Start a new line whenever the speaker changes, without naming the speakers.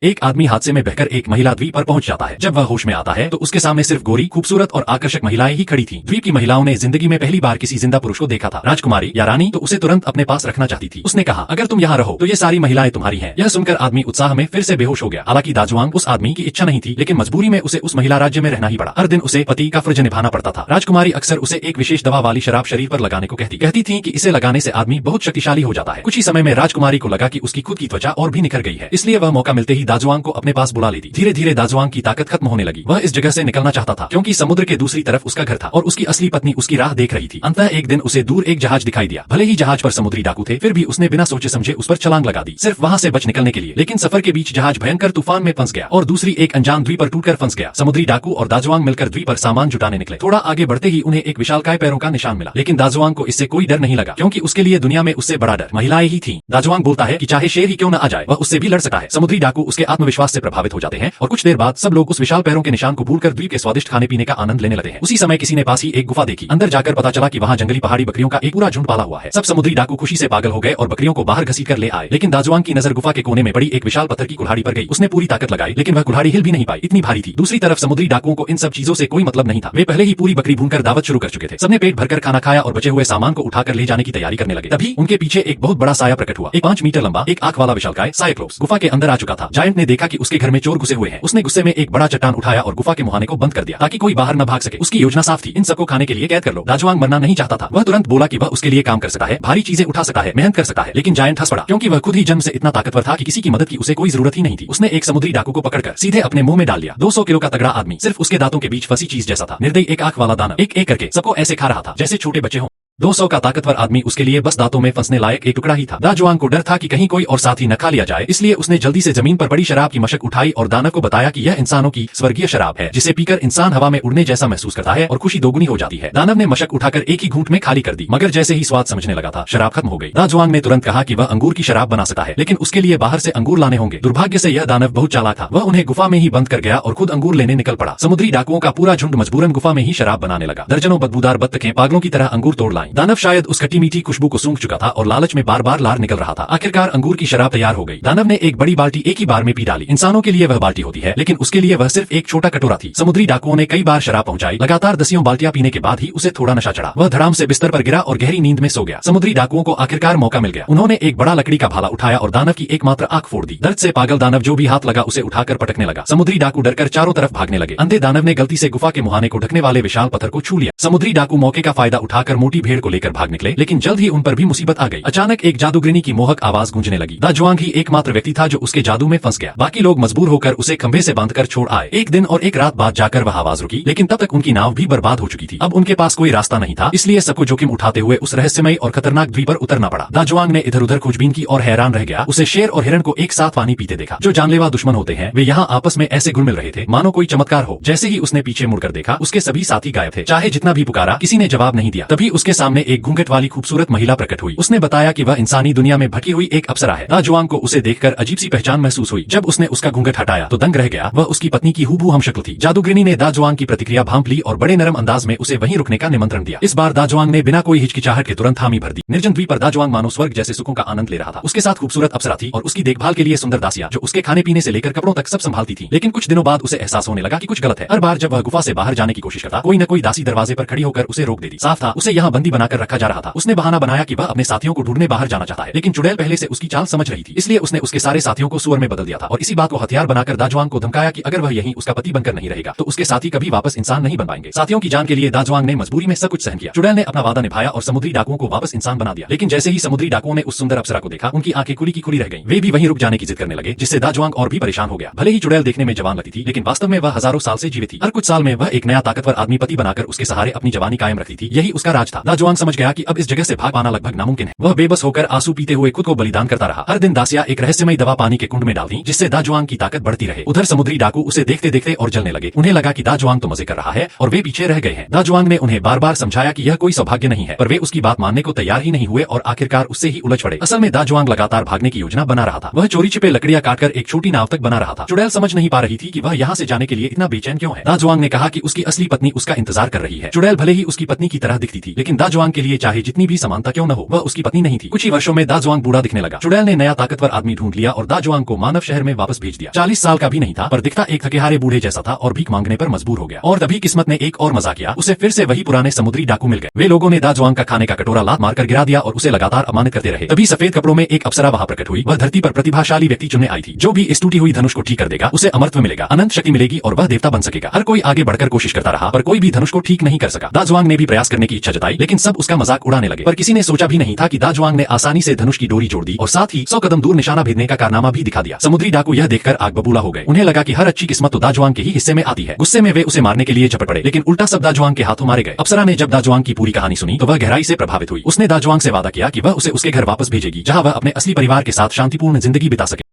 एक आदमी हादसे में बहकर एक महिला द्वीप पर पहुंच जाता है। जब वह होश में आता है तो उसके सामने सिर्फ गोरी, खूबसूरत और आकर्षक महिलाएं ही खड़ी थीं। द्वीप की महिलाओं ने जिंदगी में पहली बार किसी जिंदा पुरुष को देखा था। राजकुमारी या रानी तो उसे तुरंत अपने पास रखना चाहती थी। उसने कहा, अगर तुम यहाँ रहो तो ये सारी महिलाएं तुम्हारी हैं। यह सुनकर आदमी उत्साह में फिर से बेहोश हो गया। हालांकि दाजुआंग उस आदमी की इच्छा नहीं थी, लेकिन मजबूरी में उसे उस महिला राज्य में रहना ही पड़ा। हर दिन उसे पति का फर्ज निभाना पड़ता था। राजकुमारी अक्सर उसे एक विशेष दवा वाली शराब शरीर पर लगाने को कहती थी कि इसे लगाने से आदमी बहुत शक्तिशाली हो जाता है। कुछ ही समय में राजकुमारी को लगा कि उसकी खुद की त्वचा और भी निखर गई है, इसलिए वह मौका मिलते ही दाजुआंग को अपने पास बुला लेती। धीरे धीरे दाजुआंग की ताकत खत्म होने लगी। वह इस जगह से निकलना चाहता था क्योंकि समुद्र के दूसरी तरफ उसका घर था और उसकी असली पत्नी उसकी राह देख रही थी। अंततः एक दिन उसे दूर एक जहाज दिखाई दिया। भले ही जहाज पर समुद्री डाकू थे, फिर भी उसने बिना सोचे समझे उस पर छलांग लगा दी, सिर्फ वहां से बच निकलने के लिए। लेकिन सफर के बीच जहाज भयंकर तूफान में फंस गया और दूसरी एक अनजान द्वीप पर टूटकर फंस गया। समुद्री डाकू और दाजुआंग मिलकर द्वीप पर सामान जुटाने निकले। थोड़ा आगे बढ़ते ही उन्हें एक विशालकाय पैरों का निशान मिला, लेकिन दाजुआंग को इससे कोई डर नहीं लगा क्योंकि उसके लिए दुनिया में उससे बड़ा डर महिलाएं ही थीं। दाजुआंग बोलता है कि चाहे शेर ही क्यों न आ जाए, वह उससे भी लड़ सकता है। समुद्री डाकू उसके आत्मविश्वास से प्रभावित हो जाते हैं और कुछ देर बाद सब लोग उस विशाल पैरों के निशान को भूलकर द्वीप के स्वादिष्ट खाने पीने का आनंद लेने लगते हैं। उसी समय किसी ने पास ही एक गुफा देखी। अंदर जाकर पता चला कि वहाँ जंगली पहाड़ी बकरियों का एक पूरा झुंड पाला हुआ है। सब समुद्री डाकू खुशी से पागल हो गए और बकरियों को बाहर घसीट कर ले आए। लेकिन दाजुआंग की नजर गुफा के कोने में पड़ी एक विशाल पत्थर की कुल्हाड़ी पर गई। उसने पूरी ताकत लगाई, लेकिन वह कुल्हाड़ी हिल भी नहीं पाई, इतनी भारी थी। दूसरी तरफ समुद्री डाकुओं को इन सब चीजों से कोई मतलब नहीं था। वे पहले ही पूरी बकरी भूनकर दावत शुरू कर चुके थे। सबने पेट भरकर खाना खाया और बचे हुए सामान को उठाकर ले जाने की तैयारी करने लगे। तभी उनके पीछे एक बहुत बड़ा साया प्रकट हुआ। एक 5 मीटर लंबा, एक आंख वाला विशालकाय साइक्लोप्स गुफा के अंदर आ चुका था। जायंट ने देखा कि उसके घर में चोर घुसे हुए हैं। उसने गुस्से में एक बड़ा चट्टान उठाया और गुफा के मुहाने को बंद कर दिया ताकि कोई बाहर न भाग सके। उसकी योजना साफ थी, इन सबको खाने के लिए कैद कर लो। दाजुआंग मरना नहीं चाहता था। वह तुरंत बोला कि वह उसके लिए काम कर सकता है, भारी चीजें उठा सकता है, मेहनत कर सकता है। लेकिन जायंट हंस पड़ा क्योंकि वह खुद ही जन्म से इतना ताकतवर था कि किसी की मदद की उसे कोई जरूरत ही नहीं थी। उसने एक समुद्री डाकू को पकड़कर सीधे अपने मुंह में डाल लिया। 200 किलो का तगड़ा आदमी सिर्फ उसके दांतों के बीच फंसी चीज जैसा था। निर्दयी एक आंख वाला दानव एक एक करके सबको ऐसे खा रहा था जैसे छोटे बच्चे हों। 200 का ताकतवर आदमी उसके लिए बस दांतों में फंसने लायक एक टुकड़ा ही था। दाजुआंग को डर था कि कहीं कोई और साथी न खा लिया जाए, इसलिए उसने जल्दी से जमीन पर पड़ी शराब की मशक उठाई और दानव को बताया कि यह इंसानों की स्वर्गीय शराब है, जिसे पीकर इंसान हवा में उड़ने जैसा महसूस करता है और खुशी दोगुनी हो जाती है। दानव ने मशक उठाकर एक ही घूंट में खाली कर दी, मगर जैसे ही स्वाद समझने लगा था, शराब खत्म हो गई। दाजुआंग ने तुरंत कहा कि वह अंगूर की शराब बना सकता है, लेकिन उसके लिए बाहर से अंगूर लाने होंगे। दुर्भाग्य से यह दानव बहुत चालाक था। वह उन्हें गुफा में ही बंद कर गया और खुद अंगूर लेने निकल पड़ा। समुद्री डाकुओं का पूरा झुंड मजबूरन गुफा में ही शराब बनाने लगा। दर्जनों बदबूदार बत्तखें पागलों की तरह अंगूर तोड़ लाईं। दानव शायद उस खट्टी मीठी खुशबू को सूंघ चुका था और लालच में बार बार लार निकल रहा था। आखिरकार अंगूर की शराब तैयार हो गई। दानव ने एक बड़ी बाल्टी एक ही बार में पी डाली। इंसानों के लिए वह बाल्टी होती है, लेकिन उसके लिए वह सिर्फ एक छोटा कटोरा थी। समुद्री डाकुओं ने कई बार शराब पहुंचाई। लगातार 10 बाल्टियां पीने के बाद ही उसे थोड़ा नशा चढ़ा। वह धड़ाम से बिस्तर पर गिरा और गहरी नींद में सो गया। समुद्री डाकुओं को आखिरकार मौका मिल गया। उन्होंने एक बड़ा लकड़ी का भाला उठाया और दानव की एकमात्र आंख फोड़ दी। दर्द से पागल दानव जो भी हाथ लगा उसे उठाकर पटकने लगा। समुद्री डाकू डरकर चारों तरफ भागने लगे। अंधे दानव ने गलती से गुफा के मुहाने को ढकने वाले विशाल पत्थर को छू लिया। समुद्री डाकू मौके का फायदा उठाकर मोटी भेड़ को लेकर भाग निकले, लेकिन जल्द ही उन पर भी मुसीबत आ गई। अचानक एक जादूगरनी की मोहक आवाज गूंजने लगी। दाजुआंग ही एकमात्र व्यक्ति था जो उसके जादू में फंस गया। बाकी लोग मजबूर होकर उसे खंभे से बांधकर छोड़ आए। एक दिन और एक रात बाद जाकर वह आवाज रुकी, लेकिन तब तक उनकी नाव भी बर्बाद हो चुकी थी। अब उनके पास कोई रास्ता नहीं था, इसलिए सबको जोखिम उठाते हुए उस रहस्यमयी और खतरनाक द्वीप पर उतरना पड़ा। दाजुआंग ने इधर उधर खोजबीन की और हैरान रह गया। उसे शेर और हिरण को एक साथ पानी पीते देखा। जो जानलेवा दुश्मन होते हैं वे यहाँ आपस में ऐसे घुल मिल रहे थे मानो कोई चमत्कार हो। जैसे ही उसने पीछे मुड़कर देखा, उसके सभी साथी गायब थे। चाहे जितना भी पुकारा, किसी ने जवाब नहीं दिया। तभी उसके सामने एक घूंघट वाली खूबसूरत महिला प्रकट हुई। उसने बताया कि वह इंसानी दुनिया में भटकी हुई एक अप्सरा है। दाजुआंग को उसे देखकर अजीब सी पहचान महसूस हुई। जब उसने उसका घूंघट हटाया तो दंग रह गया। वह उसकी पत्नी की हूबहू हमशक्ल थी। जादूगरनी ने दाजुआंग की प्रतिक्रिया भांप ली और बड़े नरम अंदाज में उसे वहीं रुकने का निमंत्रण दिया। इस बार दाजुआंग ने बिना कोई हिचकिचाहट के तुरंत हामी भर दी। निर्जन द्वीप पर दाजुआंग मानो स्वर्ग जैसे सुखों का आनंद ले रहा था। उसके साथ खूबसूरत अप्सरा थी और उसकी देखभाल के लिए सुंदर दासियां जो उसके खाने पीने से लेकर कपड़ों तक सब संभालती थी। लेकिन कुछ दिनों बाद उसे एहसास होने लगा कि कुछ गलत है। हर बार जब वह गुफा से बाहर जाने की कोशिश करता, कोई न कोई दासी दरवाजे पर खड़ी होकर उसे रोक देती। साफ था उसे यहाँ बंदी बनाकर रखा जा रहा था। उसने बहाना बनाया कि वह अपने साथियों को ढूंढने बाहर जाना चाहता है, लेकिन चुड़ैल पहले से उसकी चाल समझ रही थी, इसलिए उसने उसके सारे साथियों को सुअर में बदल दिया था और इसी बात को हथियार बनाकर दाजुआंग को धमकाया कि अगर वह यहीं उसका पति बनकर नहीं रहेगा तो उसके साथी कभी वापस इंसान नहीं बन पाएंगे। साथियों की जान के लिए दाजुआंग ने मजबूरी में सब कुछ सहन किया। चुड़ैल ने अपना वादा निभाया और समुद्री डाकुओं को वापस इंसान बना दिया। लेकिन जैसे ही समुद्री डाकुओं ने उस सुंदर अप्सरा को देखा, उनकी आंखें खुली की खुली रह गईं। वे भी वहीं रुक जाने की जिद करने लगे, जिससे दाजुआंग और भी परेशान हो गया। भले ही चुड़ैल देखने में जवान लगती थी, लेकिन वास्तव में वह हजारों साल से जीवित थी। हर कुछ साल में वह एक नया ताकतवर आदमी पति बनाकर उसके सहारे अपनी जवानी कायम रखती थी। यही उसका राज था। दाजुआंग समझ गया कि अब इस जगह से भाग पाना लगभग नामुमकिन है। वह बेबस होकर आंसू पीते हुए खुद को बलिदान करता रहा। हर दिन दासियां एक रहस्यमयी दवा पानी के कुंड में डालती, जिससे दाजुआंग की ताकत बढ़ती रहे। उधर समुद्री डाकू उसे देखते देखते और जलने लगे। उन्हें लगा कि दाजुआंग तो मजे कर रहा है और वे पीछे रह गए हैं। दाजुआंग ने उन्हें बार बार समझाया कि यह कोई सौभाग्य नहीं है, पर वे उसकी बात मानने को तैयार ही नहीं हुए और आखिरकार उससे ही उलझ पड़े। असल में दाजुआंग लगातार भागने की योजना बना रहा था। वह चोरी छिपे लकड़ियां काटकर एक छोटी नाव तक बना रहा था। चुड़ैल समझ नहीं पा रही थी कि वह यहाँ से जाने के लिए इतना बेचैन क्यों है। दाजुआंग ने कहा कि उसकी असली पत्नी उसका इंतजार कर रही है। चुड़ैल भले ही उसकी पत्नी की तरह दिखती थी, लेकिन दाजुआंग के लिए चाहे जितनी भी समानता क्यों न हो, वह उसकी पत्नी नहीं थी। कुछ ही वर्षों में दाजुआंग बूढ़ा दिखने लगा। चुड़ैल ने नया ताकतवर आदमी ढूंढ लिया और दाजुआंग को मानव शहर में वापस भेज दिया। 40 साल का भी नहीं था, पर दिखता एक थकेहारे बूढ़े जैसा था और भीख मांगने पर मजबूर हो गया। और तभी किस्मत ने एक और मजा किया, उसे फिर से वही पुराने समुद्री डाकू मिल गए। वे लोगों ने दाजुआंग का खाने का कटोरा लात मारकर गिरा दिया और उसे लगातार अपमानित करते रहे। तभी सफेद कपड़ों में एक अप्सरा वहां प्रकट हुई। वह धरती पर प्रतिभाशाली व्यक्ति चुनने आई थी। जो भी इस टूटी हुई धनुष को ठीक कर देगा उसे अमरत्व मिलेगा, अनंत शक्ति मिलेगी और वह देवता बन सकेगा। हर कोई आगे बढ़कर कोशिश करता रहा, पर कोई भी धनुष को ठीक नहीं कर सका। दाजुआंग ने भी प्रयास करने की इच्छा जताई, लेकिन सब उसका मजाक उड़ाने लगे। पर किसी ने सोचा भी नहीं था कि दाजुआंग ने आसानी से धनुष की डोरी जोड़ दी और साथ ही 100 कदम दूर निशाना भेदने का कारनामा भी दिखा दिया। समुद्री डाकू यह देखकर आग बबूला हो गए। उन्हें लगा कि हर अच्छी किस्मत तो दाजुआंग के ही हिस्से में आती है। गुस्से में वे उसे मारने के लिए झपट पड़े, लेकिन उल्टा सब दाजुआंग के हाथों मारे गए। अप्सरा ने जब दाजुआंग की पूरी कहानी सुनी तो वह गहराई से प्रभावित हुई। उसने दाजुआंग से वादा किया कि वह उसे उसके घर वापस भेजेगी, जहां वह अपने असली परिवार के साथ शांतिपूर्ण जिंदगी बिता सके।